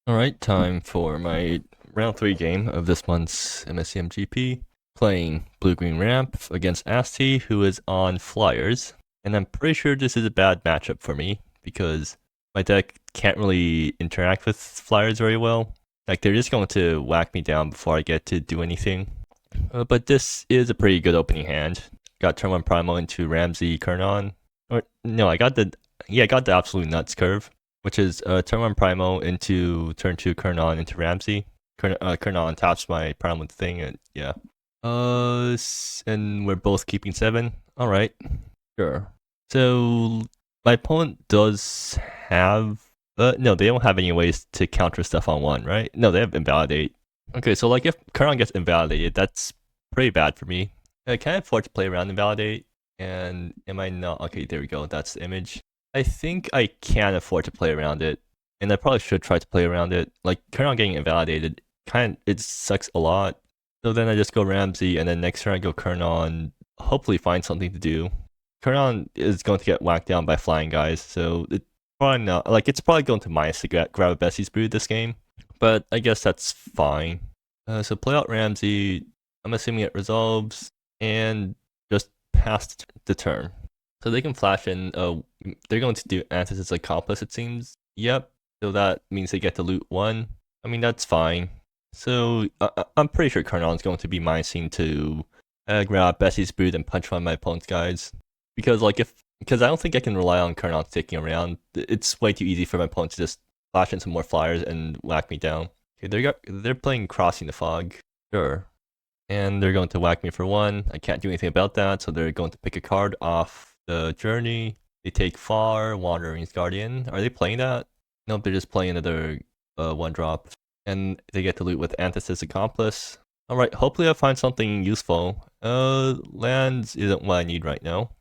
Alright, time for my round 3 game of this month's MSEM GP. Playing blue-green ramp against Asti, who is on Fliers. And I'm pretty sure this is a bad matchup for me, because my deck can't really interact with Fliers very well. Like, they're just going to whack me down before I get to do anything. But this is a pretty good opening hand. Got turn 1 Primal into Ramsey Kernon. Or, no, I got the absolute nuts curve, which is turn 1 Primo into turn 2 Kernon into Ramsey. Kernon taps my Primal thing, and yeah. And we're both keeping 7. Alright, sure. So, my opponent does have... no, they don't have any ways to counter stuff on 1, right? No, they have Invalidate. Okay, so like if Kernon gets Invalidated, that's pretty bad for me. Can I afford to play around Invalidate? And am I not? Okay, there we go. That's the image. I think I can afford to play around it, and I probably should try to play around it. Like, Kernon getting invalidated, it sucks a lot. So then I just go Ramsey, and then next turn I go Kernon, hopefully find something to do. Kernon is going to get whacked down by flying guys, so it's probably not, like, it's probably going to minus to grab a Bessie's Brood this game, but I guess that's fine. So play out Ramsey, I'm assuming it resolves, and just pass the turn. So they can flash in, they're going to do Antis's Accomplice, it seems. Yep, so that means they get to loot 1. I mean, that's fine. So I'm pretty sure Kernon's going to be minusing to grab Bessie's Brood and punch one of my opponent's guys. Because I don't think I can rely on Kernon sticking around. It's way too easy for my opponent to just flash in some more Flyers and whack me down. Okay, they're playing Crossing the Fog. Sure. And they're going to whack me for 1. I can't do anything about that, so they're going to pick a card off the journey. They take Far, Wandering's Guardian. Are they playing that? Nope, they're just playing another 1-drop. And they get to loot with Antis's Accomplice. Alright, hopefully I find something useful. Lands isn't what I need right now.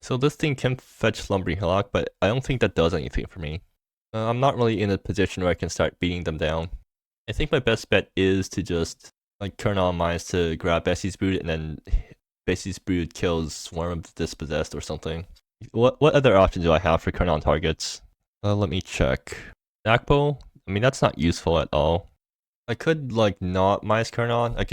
So this thing can fetch Slumbering Hillock, but I don't think that does anything for me. I'm not really in a position where I can start beating them down. I think my best bet is to just like Kernon mines to grab Bessie's Brood, and then Bessie's Brood kills Swarm of the Dispossessed or something. What other options do I have for Kernon targets? Let me check. Nakpo? I mean, that's not useful at all. I could like not minus Kernon. I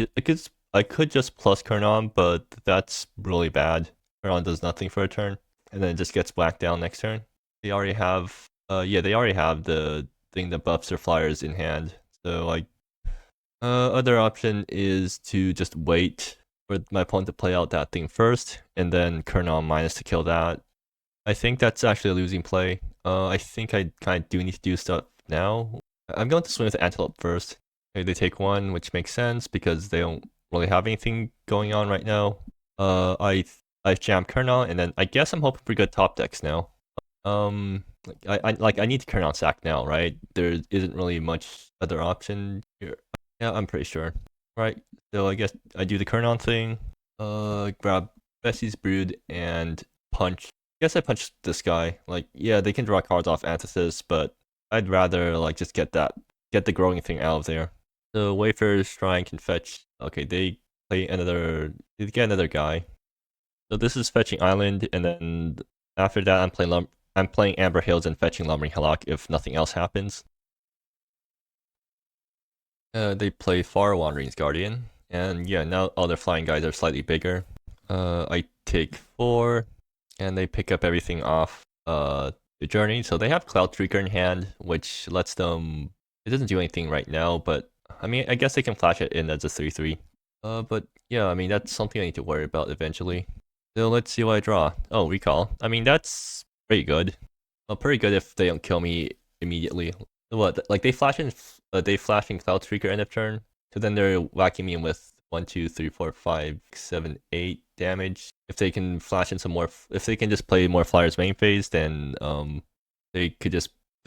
could just plus Kernon, but that's really bad. Kernon does nothing for a turn, and then it just gets whacked down next turn. They already have they already have the thing that buffs their Flyers in hand. So like other option is to just wait for my opponent to play out that thing first, and then Kernon minus to kill that. I think that's actually a losing play. I think I kind of do need to do stuff now. I'm going to swing with Antelope first. Okay, they take 1, which makes sense because they don't really have anything going on right now. I jam Kernon, and then I guess I'm hoping for good top decks now. I need to Kernon sack now, right? There isn't really much other option here. Yeah, I'm pretty sure. Right, so I guess I do the Kernon thing. Grab Bessie's Brood and punch. I guess I punch this guy. Like, yeah, they can draw cards off Antithesis, but I'd rather like just get the growing thing out of there. So Wayfarer's Shrine can fetch. Okay, they get another guy. So this is fetching Island, and then after that I'm playing Amber Hills and fetching Lumbering Hillock if nothing else happens. They play Far Wandering's Guardian, and yeah, now all their flying guys are slightly bigger. I take 4, and they pick up everything off the journey. So they have Cloud Streaker in hand, which lets them... It doesn't do anything right now, but I mean, I guess they can flash it in as a 3/3. But yeah, I mean, that's something I need to worry about eventually. So let's see what I draw. Oh, Recall. I mean, that's pretty good. Well, pretty good if they don't kill me immediately. What, like they flash in Cloud Streaker end of turn, so then they're whacking me with 1, 2, 3, 4, 5, 7, 8 damage. If they can flash in some more, if they can just play more Flyers main phase, then they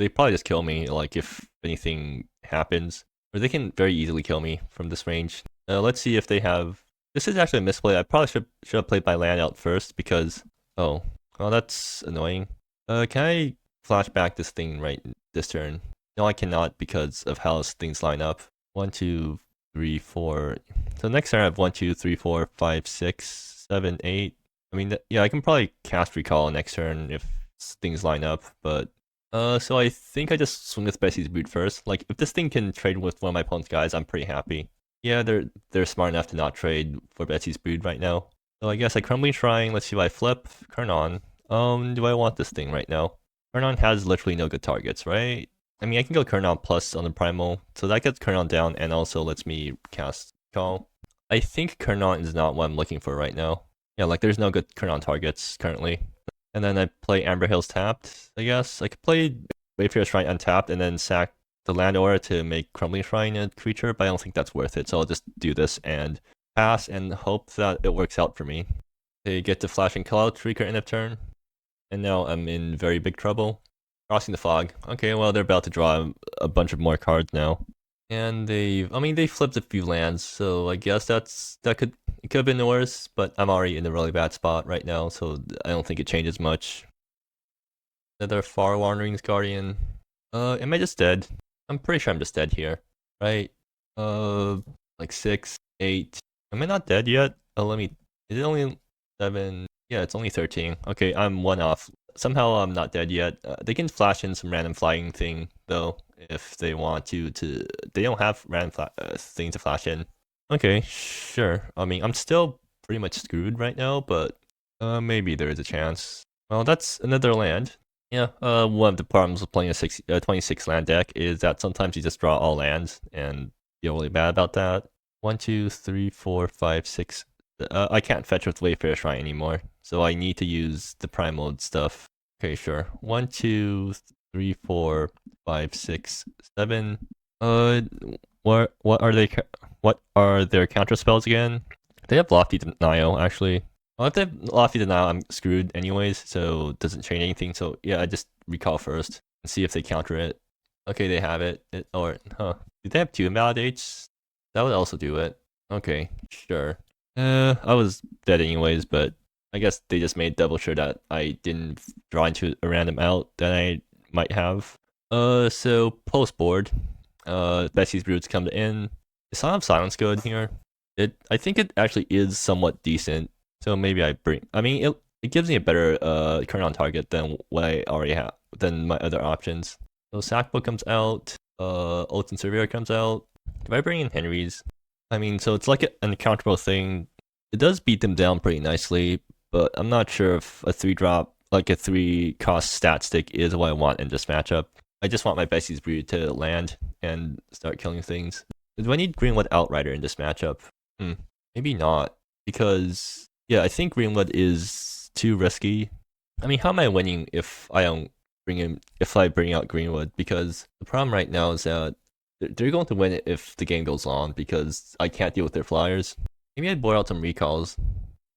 probably just kill me, like if anything happens. Or they can very easily kill me from this range. Let's see if they have... This is actually a misplay. I probably should have played my land out first because... Oh, well that's annoying. Can I flash back this thing right this turn? No, I cannot because of how things line up. 1, 2, 3, 4. So next turn I have 1, 2, 3, 4, 5, 6, 7, 8. I mean, yeah, I can probably cast Recall next turn if things line up, but So I think I just swing with Betsy's Boot first. Like, if this thing can trade with one of my opponent's guys, I'm pretty happy. Yeah, they're smart enough to not trade for Betsy's Boot right now. So I guess I Crumbling Shrine, let's see what I flip. Kernon. Do I want this thing right now? Kernon has literally no good targets, right? I mean, I can go Kernon plus on the Primal, so that gets Kernon down and also lets me cast Call. I think Kernon is not what I'm looking for right now. Yeah, like there's no good Kernon targets currently. And then I play Amber Hills tapped, I guess. I could play Wayfarer Shrine untapped and then sack the land aura to make Crumbling Shrine a creature, but I don't think that's worth it. So I'll just do this and pass and hope that it works out for me. They get to flash and kill out Shrieker end of turn. And now I'm in very big trouble. Crossing the Fog. Okay, well, they're about to draw a bunch of more cards now. And they flipped a few lands, so I guess it could have been worse, but I'm already in a really bad spot right now, so I don't think it changes much. Another Far Wanderings Guardian. Am I just dead? I'm pretty sure I'm just dead here, right? Like 6, 8. Am I not dead yet? Oh, is it only 7? Yeah, it's only 13. Okay, I'm 1 off. Somehow I'm not dead yet. They can flash in some random flying thing, though, if they want to. They don't have random things to flash in. Okay, sure. I mean, I'm still pretty much screwed right now, but maybe there is a chance. Well, that's another land. Yeah, one of the problems with playing a 26 land deck is that sometimes you just draw all lands and feel really bad about that. 1, 2, 3, 4, 5, 6. I can't fetch with Wayfarer Shrine anymore, so I need to use the Primal stuff. Okay, sure. 1, 2, 3, 4, 5, 6, 7. What are their counter spells again? They have Lofty Denial, actually. Well, if they have Lofty Denial, I'm screwed anyways, so it doesn't change anything. So yeah, I just recall first and see if they counter it. Okay, they have it. Do they have 2 invalidates? That would also do it. Okay, sure. I was dead anyways, but I guess they just made double sure that I didn't draw into a random out that I might have. So post board, Betsy's Broods come in. Is Song of Silence good here? I think it actually is somewhat decent. So maybe it gives me a better current on target than what I already have, than my other options. So Sackbook comes out, Oaten Surveyor comes out. If I bring in Henry's, I mean, so it's like an uncountable thing. It does beat them down pretty nicely, but I'm not sure if a 3-drop, like a 3-cost stat stick is what I want in this matchup. I just want my Betsy's Brood to land and start killing things. Do I need Greenwood Outrider in this matchup? Maybe not, because yeah, I think Greenwood is too risky. I mean, how am I winning if I bring out Greenwood? Because the problem right now is that they're going to win it if the game goes on, because I can't deal with their Flyers. Maybe I'd board out some recalls.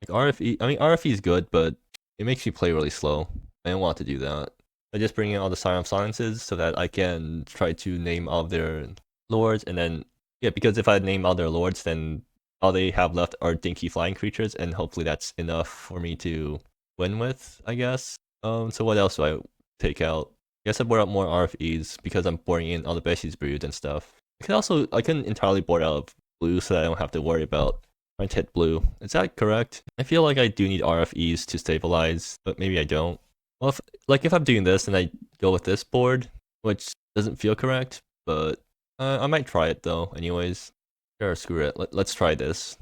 Like RFE, I mean RFE is good, but it makes me play really slow. I don't want to do that. I just bring in all the Scion of Silences so that I can try to name all of their lords, and then yeah, because if I name all their lords, then all they have left are dinky flying creatures, and hopefully that's enough for me to win with, I guess. So what else do I take out? I guess I board out more RFEs because I'm boarding in all the Betsy's Broods and stuff. I can entirely board out blue so that I don't have to worry about trying to hit blue. Is that correct? I feel like I do need RFEs to stabilize, but maybe I don't. Well, if I'm doing this and I go with this board, which doesn't feel correct, but I might try it though anyways. Sure, screw it. Let's try this.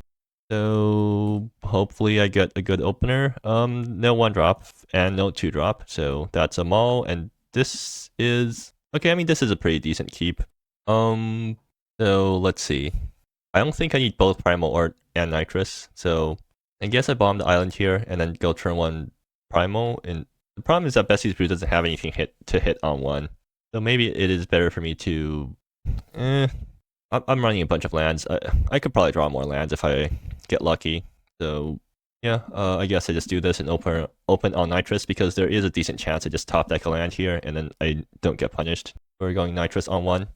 So hopefully I get a good opener. No 1-drop and no 2-drop, so that's a Maul, and this is okay. I mean, this is a pretty decent keep. So let's see. I don't think I need both Primal and Nitrous, so I guess I bomb the island here and then go turn 1 Primal. And the problem is that Betsy's Brood doesn't have anything to hit on 1, so maybe it is better for me to. I'm running a bunch of lands. I could probably draw more lands if I get lucky. So yeah, I guess I just do this and open on Nitrous, because there is a decent chance I just top deck a land here and then I don't get punished. We're going Nitrous on 1.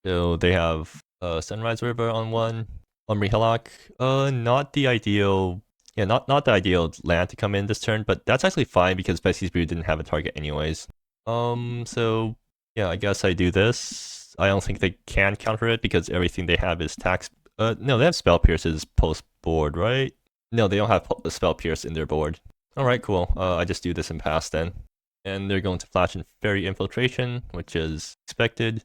So they have Sunrise River on 1. Umri Hillock, not the ideal. Yeah, not the ideal land to come in this turn, but that's actually fine because Betsy's Brood didn't have a target anyways. So yeah, I guess I do this. I don't think they can counter it because everything they have is tax. No, they have Spell Pierces post board, right? No, they don't have Spell Pierce in their board. All right, cool. I just do this and pass then. and they're going to flash in Fairy Infiltration, which is expected.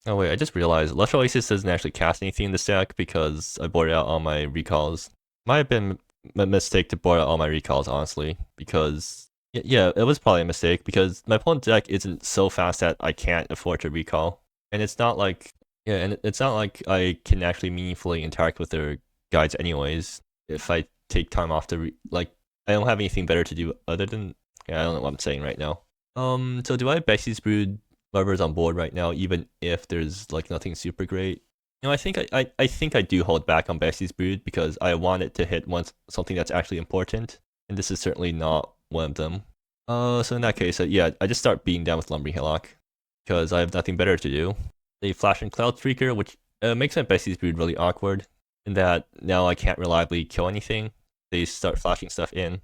Oh wait, I just realized Lush Oasis doesn't actually cast anything in this deck because I boarded out all my recalls. Might have been a mistake to board out all my recalls, honestly, because yeah, it was probably a mistake because my opponent's deck isn't so fast that I can't afford to recall, and it's not like it's not like I can actually meaningfully interact with their guides anyways. If I take time off to I don't have anything better to do other than I don't know what I'm saying right now. So do I have Bexy's Brood Lovers on board right now, even if there's like nothing super great? I think I think I do hold back on Bexy's Brood because I want it to hit once something that's actually important, and this is certainly not one of them. So in that case, yeah, I just start beating down with Lumbering Hillock because I have nothing better to do. They flash in Cloud Streaker, which makes my Bexy's Brood really awkward in that now I can't reliably kill anything. They start flashing stuff in.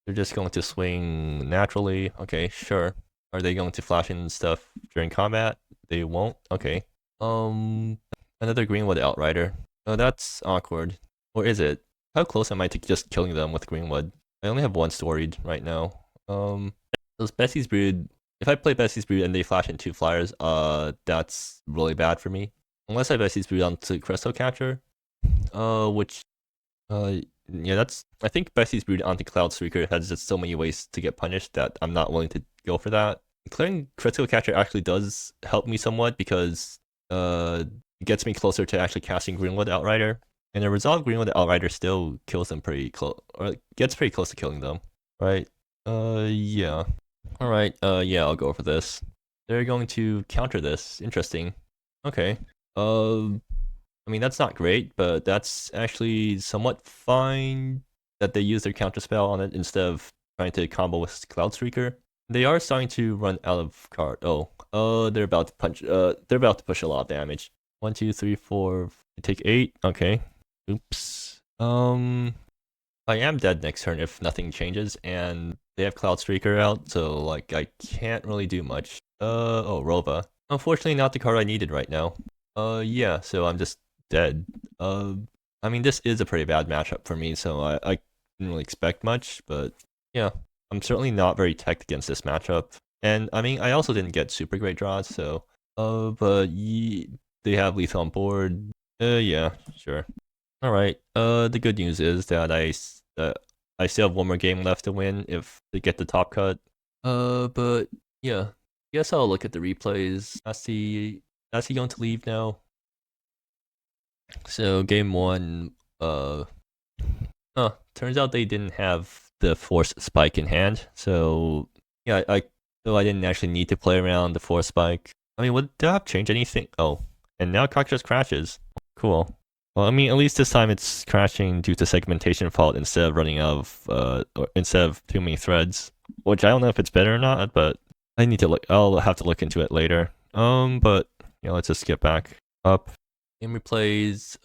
They're just going to swing naturally. Okay, sure. Are they going to flash in stuff during combat? They won't? Okay. Another Greenwood Outrider. Oh, that's awkward. Or is it? How close am I to just killing them with Greenwood? I only have one storied right now. Those Bexy's Brood. If I play Bexy's Brood and they flash in 2 Fliers, that's really bad for me. Unless I Bexy's Brood onto Crystal Catcher. Yeah, that's. I think Bexy's Brood onto Cloud Streaker has just so many ways to get punished that I'm not willing to go for that. Clearing Critical Catcher actually does help me somewhat because it gets me closer to actually casting Greenwood Outrider, and a resolved Greenwood Outrider still kills them pretty close, or gets pretty close to killing them, right? Yeah. All right. Yeah, I'll go for this. They're going to counter this. Interesting. Okay. I mean, that's not great, but that's actually somewhat fine that they use their counter spell on it instead of trying to combo with Cloud Streaker. They are starting to run out of card. They're about to punch. They're about to push a lot of damage. 1, 2, 3, 4. Take 8. Okay. Oops. I am dead next turn if nothing changes, and they have Cloud Streaker out, so like I can't really do much. Rova. Unfortunately, not the card I needed right now. Yeah. So I'm just dead. I mean, this is a pretty bad matchup for me, so I didn't really expect much, but yeah, I'm certainly not very teched against this matchup. And I mean, I also didn't get super great draws, so but they have lethal on board. Yeah, sure. All right. The good news is that I still have one more game left to win if they get the top cut. But yeah, guess I'll look at the replays. Asti going to leave now? So game 1, turns out they didn't have the Force Spike in hand. So yeah, I didn't actually need to play around the Force Spike. I mean, would that change anything? Oh, and now Cock just crashes. Cool. Well, I mean, at least this time it's crashing due to segmentation fault instead of running out of or instead of too many threads. Which I don't know if it's better or not, but I need to look. I'll have to look into it later. But yeah, let's just get back up. Game replays.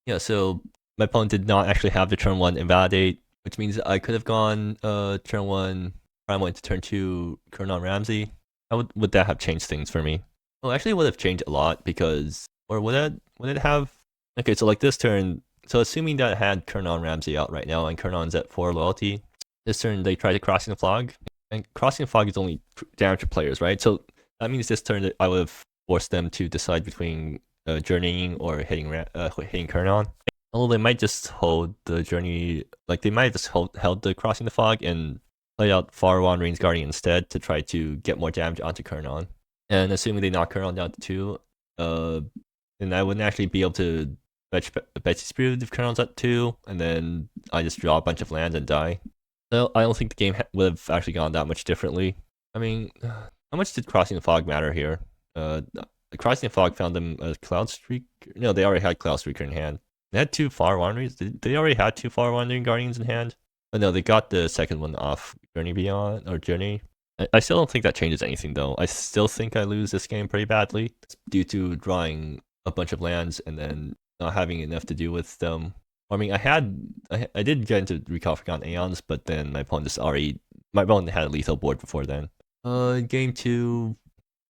Yeah. So my opponent did not actually have the turn 1 invalidate, which means I could have gone turn 1 Prime went to turn 2 Kernon Ramsey. How would that have changed things for me? Well, actually, it would have changed a lot because, or would it have? Okay, so like this turn. So assuming that I had Kernon Ramsey out right now and Kernon's at 4 loyalty, this turn they try to Crossing the Fog, and Crossing the Fog is only damage to players, right? So that means this turn that I would have forced them to decide between journeying or hitting Kernon. Although they might just hold the journey, like they might have just held the Crossing the Fog and play out Far Wandering's Guardian instead to try to get more damage onto Kernon. And assuming they knock Kernon down to 2, then I wouldn't actually be able to fetch Bexy's Brood if Kernon's at 2, and then I just draw a bunch of lands and die. So I don't think the game would have actually gone that much differently. I mean, how much did Crossing the Fog matter here? Crossing the Fog found them a Cloud Streak. No, they already had Cloud Streaker in hand. They had 2 Far Wanderings. They already had 2 Far Wandering Guardians in hand. Oh no, they got the second one off Journey Beyond or Journey. I still don't think that changes anything though. I still think I lose this game pretty badly due to drawing a bunch of lands and then not having enough to do with them. I mean, I did get into Recall Forgotten Aeons, but then my opponent had a lethal board before then. Game 2,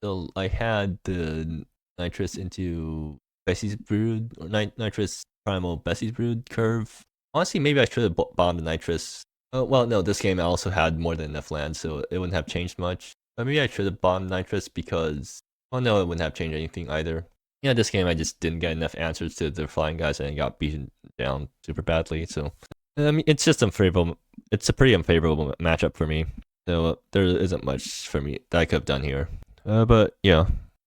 so I had the Nitrous into Bexy's Brood, or Nitrous Primal Bexy's Brood curve. Honestly, maybe I should have bombed the Nitrous Well, no, this game I also had more than enough land, so it wouldn't have changed much. But maybe I should have bombed Nitrous because, well, no, it wouldn't have changed anything either. Yeah, this game I just didn't get enough answers to the flying guys and I got beaten down super badly. So, I mean, it's just unfavorable. It's a pretty unfavorable matchup for me. So there isn't much for me that I could have done here. But yeah.